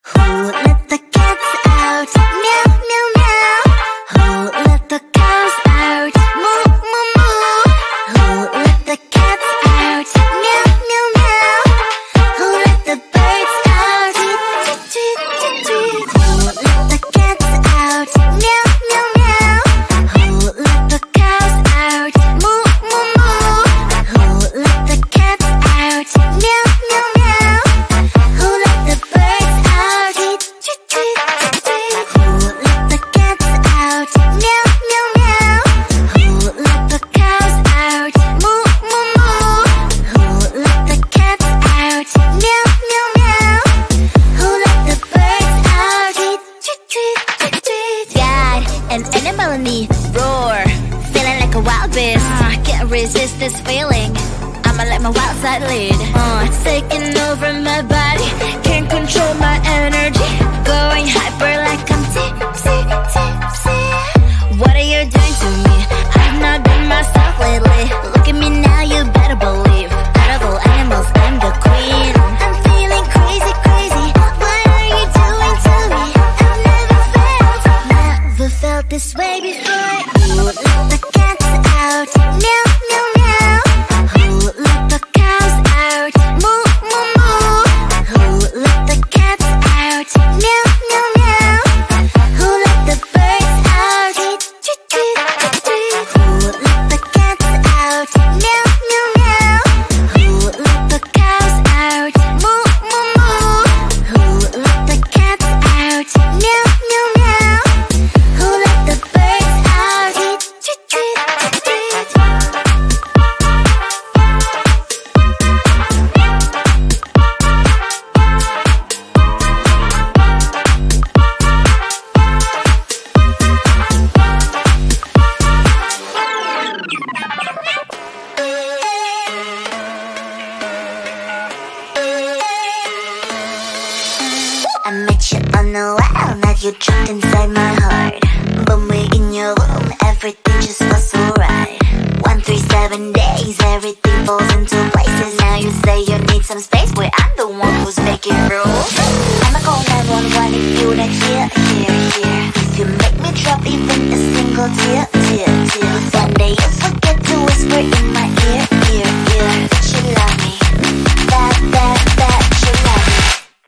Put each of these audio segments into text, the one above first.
Who let the cats out? Meow, meow, meow. Who let the cows out? Moo, moo, moo. Who let the cats out? Meow, meow, meow. Who let the birds out? Tweet, tweet, tweet, tweet. Who let the cats out? Meow, meow, meow. Who let the cows out? Moo, moo, moo. Who let the cats out? Meow, meow, meow. Who let the birds out? Tweet, tweet, tweet, tweet. Who let the cats out? Meow, meow, meow. Who let the cows out? Moo, moo, moo. Who let the cats out? Meow, meow, meow. Who let the birds out? Tweet, tweet, tweet, tweet. God, an animal in me, roar. Feeling like a wild beast. Can't resist this feeling. I'ma let my wild side lead. It's taking over my body. Can't control my energy. Going hyper like I'm tipsy, tipsy. What are you doing to me? I've not been myself lately. Look at me now, you better believe. Out of all animals, I'm the queen. I'm feeling crazy, crazy. What are you doing to me? I've never felt this way before. Who let the cats out? Meow, meow, meow. Who let the cows out? Moo, moo, moo. Who let the cats out? Meow, meow, meow. Who let the birds out? Tweet, tweet, tweet, tweet. Who let the cats out? Meow, meow, meow. Who let the cows out? Moo, moo, moo. Who let the cats out? Meow, meow, meow. Who let the birds out? Tweet, tweet, tweet, tweet. I met you on a while, now you're trapped inside my heart. But we're in your room, everything just feels so right. 137 days, everything falls into places. Now you say you need some space, boy, I'm the one who's making rules. I'ma call 911 if you're not here, here, here. If you make me drop even a single tear, tear, tear. Someday you forget to whisper in my ear, ear, ear. That you love me, that you love me.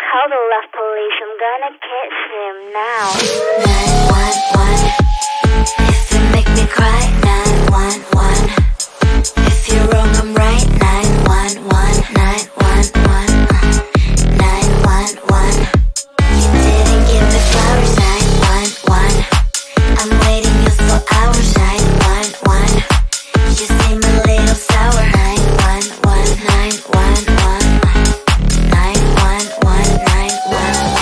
Call the love police, I'm gonna kiss him now. 911. If you make me cry, 911. If you're wrong, I'm right, 911. 911. 911. You didn't give me flowers, 911. I'm waiting you for hours, 911. You seem a little sour, 911. 911. 911. 911.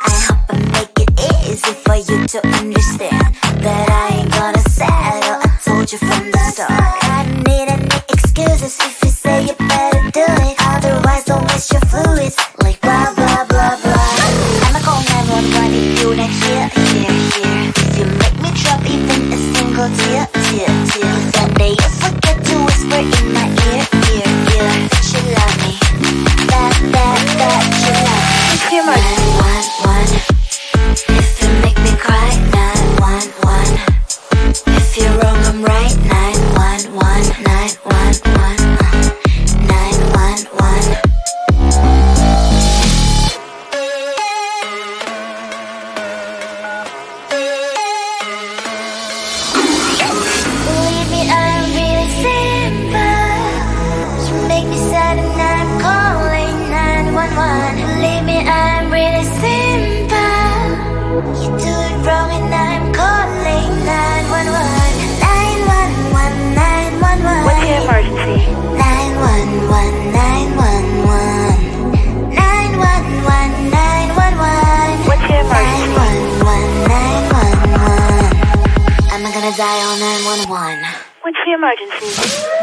I hope I make it easy for you to understand that I ain't gonna settle. I told you from the start. I don't need any excuses if you say you better do it. Otherwise, don't waste your fluids like blah blah blah blah. I'ma call 911 if you're not here, here, here. If you make me drop even a single tear, tear, tear. Someday you forget to whisper in my ear, ear, ear. That you love me, that you love me. 911. If you make me cry, 911. If you're wrong, I'm right, 911. 911. 911. Believe me, I'm really simple. You make me sad and I'm calling 911. Believe me, I'm really simple. You do it wrong and I'm calling 911. 911. 911. What's your emergency? 911. 911. 911. 911. What's your emergency? 911. 911. I'm not gonna die on 911. What's the emergency?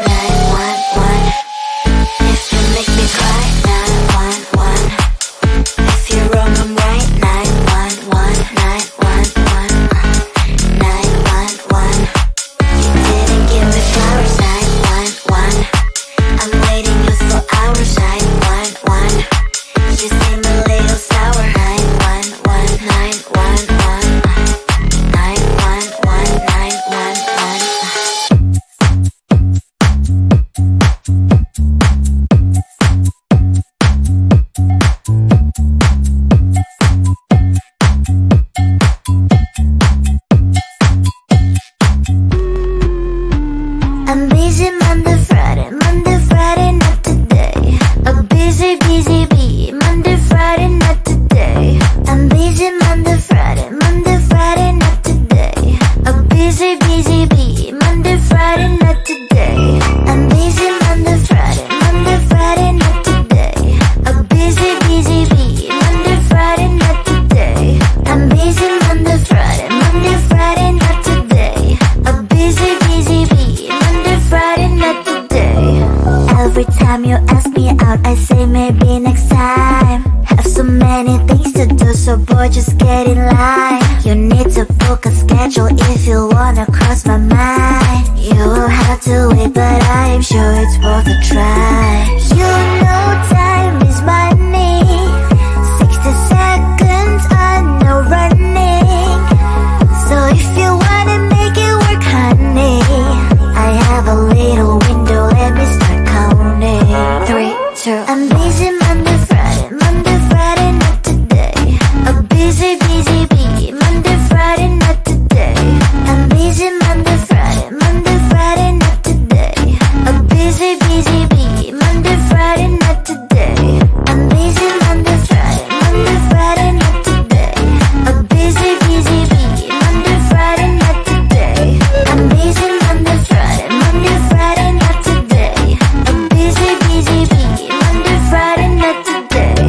911. If you make me cry, 911. If you're wrong, I'm right, 911. things to do, so boy, just get in line. You need to book a schedule if you wanna cross my mind. You will have to wait, but I am sure it's worth a try. You know time is money. 60 seconds on no running. So if you wanna make it work, honey, I have a little window, let me start counting. 3, 2, I'm busy Monday, Friday, not today. A busy, busy bee, Monday, Friday, not today. I'm busy Monday, Friday, not today. A busy, busy bee, Monday, Friday, not today. I'm busy Monday, Friday, not today. A busy, busy bee, Monday, Friday, not today. I'm busy Monday, Friday, not today. A busy, busy bee, Monday, Friday, not today.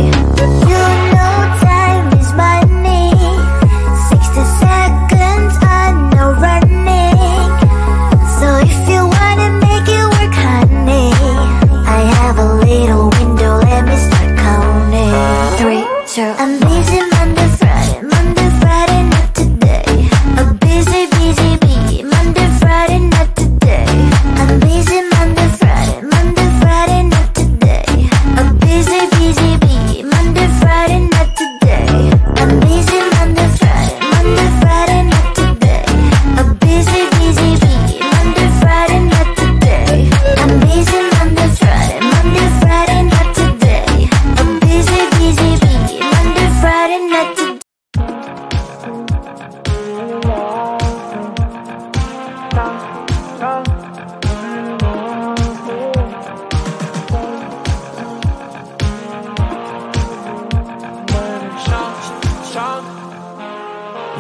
You know time is money. 60 seconds on no running. So if you wanna make it work, honey, I have a little window, let me start counting. 3, 2, I'm busy Monday, Friday, not today. A busy, busy bee, Monday, Friday, not today. I'm busy Monday, Friday, not today. A busy, busy bee, Monday, Friday, not today. I'm busy Monday, Friday, not today. A busy, busy bee, Monday, Friday, not today. I'm busy Monday, Friday, not today. A busy, busy bee, Monday, Friday, not today.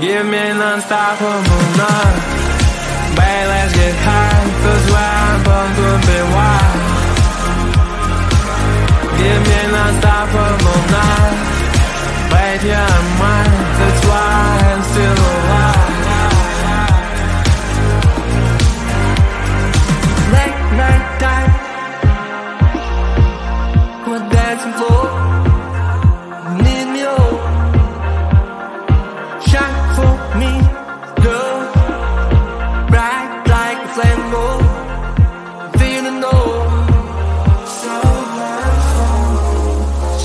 Give me non-stop for moon night. Babe, let's get high, 'cause we're born to be wild. Give me non-stop for moon night. Babe, yeah, I'm mine, that's why I'm still alive. Late night time, we're dancing floor. Need me all. Shine for me, girl. Bright like a flame gold. Feeling old.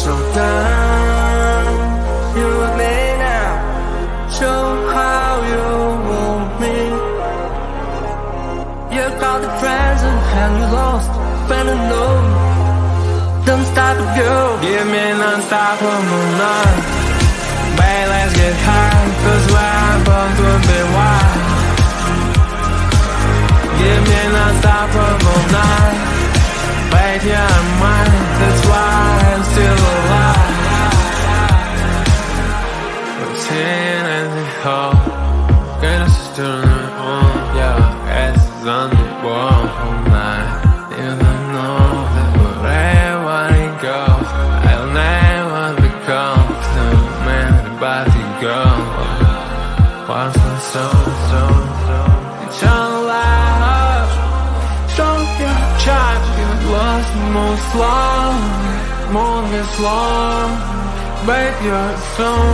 So down. You and me now. Show how you want me. You got the present and you lost. Fell alone. Don't stop to go. Give me non-stop for moonlight. Babe, let's get high, 'cause we're born to be wild. Give me non-stop for moonlight. Babe, yeah, I'm mine, that's why I'm still alive. Routine and the whole greatest is doing it all. Yeah, as is on the wall all night. Even know that wherever I go, I'll never become the man about to go. Once my soul, eternal life. Show your child, you lost most long, more than long. Break your soul.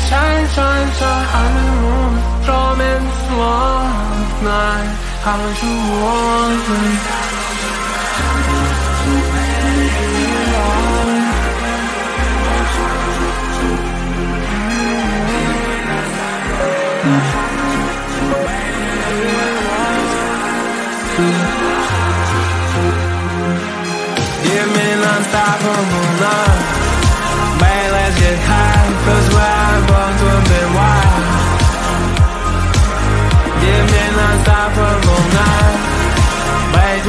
Shine, shine, shine on the moon. Drum and slow night. How much you want me? Give me non-stop for moonlight. Babe, let's get high, 'cause we're born to be wild. Give me non-stop for moonlight. Babe,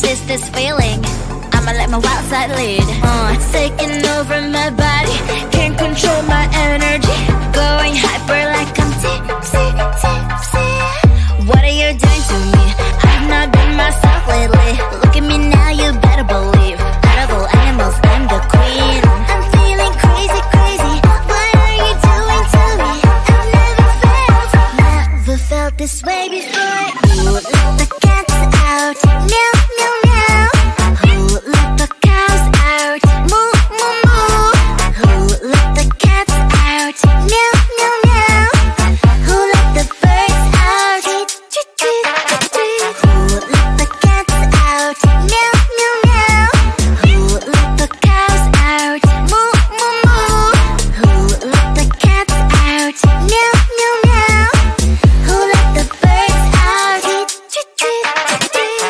resist this feeling. I'ma let my wild side lead. It's taking over my body, can't control my energy. Going hyper like I'm tipsy, tipsy. What are you doing to me? I've not been myself lately. Look at me now, you better believe. Out of all animals, I'm the queen. I'm feeling crazy, crazy. What are you doing to me? I've never felt this way before. Who let the cats out? Meow, meow, meow. Who let the cows out? Moo, moo, moo. Who let the cats out? Meow, meow, meow. Who let the birds out? Tweet, tweet, tweet, tweet. Who let the cats out? Meow, meow, meow. Who let the cows out? Moo, moo, moo. Who let the cats out? Meow, meow, meow. Who let the birds out? Tweet, tweet, tweet, tweet.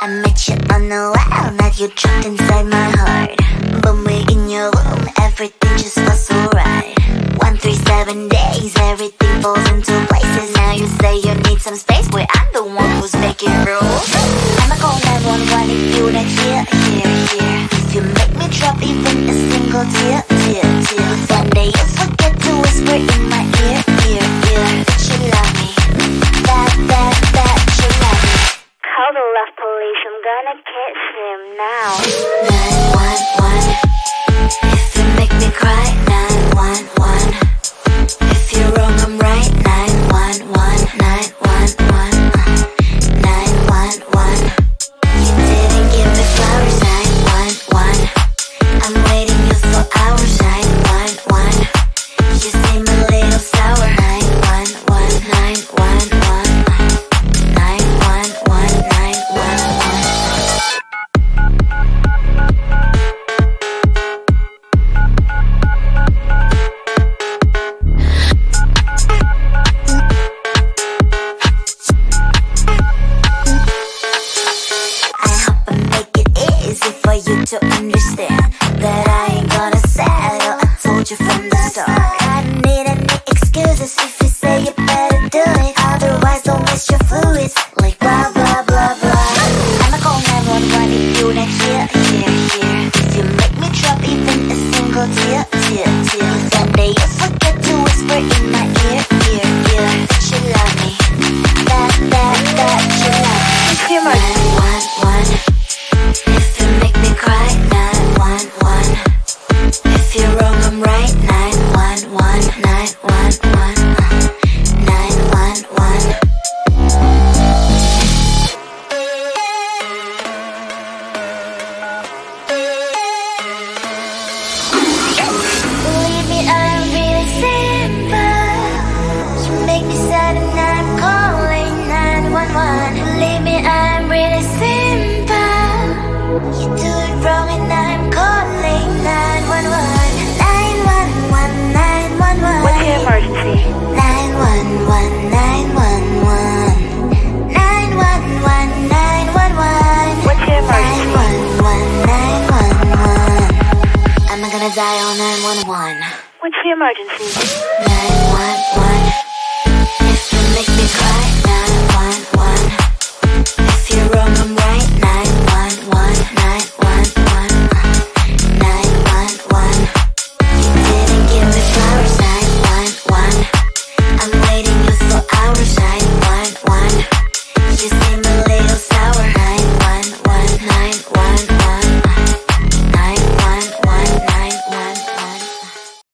I met you on the wild, now you're trapped inside my heart. But we in your room, everything just feels so right. 137 days, everything falls into places. Now you say you need some space, where I'm the one who's making rules. I'ma call 911 if you not here, here, here. If you make me drop even a single tear, tear, tear. One day you forget to whisper in my ear, ear, ear. That you love me, that you love me. Call the love police, I'm gonna catch him now. 911. If you make me cry, 911. If you're wrong, I'm right, 911, 911, 911. You didn't give me flowers, 911. I'm waiting you for hours, 911. You seem a little sour, 911, 911. 911, 911. I hope I make it easy for you to understand that I ain't gonna settle. I told you from the start. I don't need any excuses if you say you better do it. Otherwise, don't waste your fluids like blah blah blah blah. I'ma call 911 if you not here, here, here. If you make me drop even a single tear, tear, tear. One day you forget to whisper in my ear, ear, ear. That you love me, that you love me. 911. If you make me cry, 911. If you're wrong, I'm right, 911, 911, 911. Believe me, I'm really simple. You make me sad and I'm calling 911. Believe me, I'm really simple. You do it wrong and I'm calling 911. 911, 911. What's your emergency? 911, 911. 911, 911. What's your emergency? 911, 911. Am I gonna die on 911? What's your emergency? 911.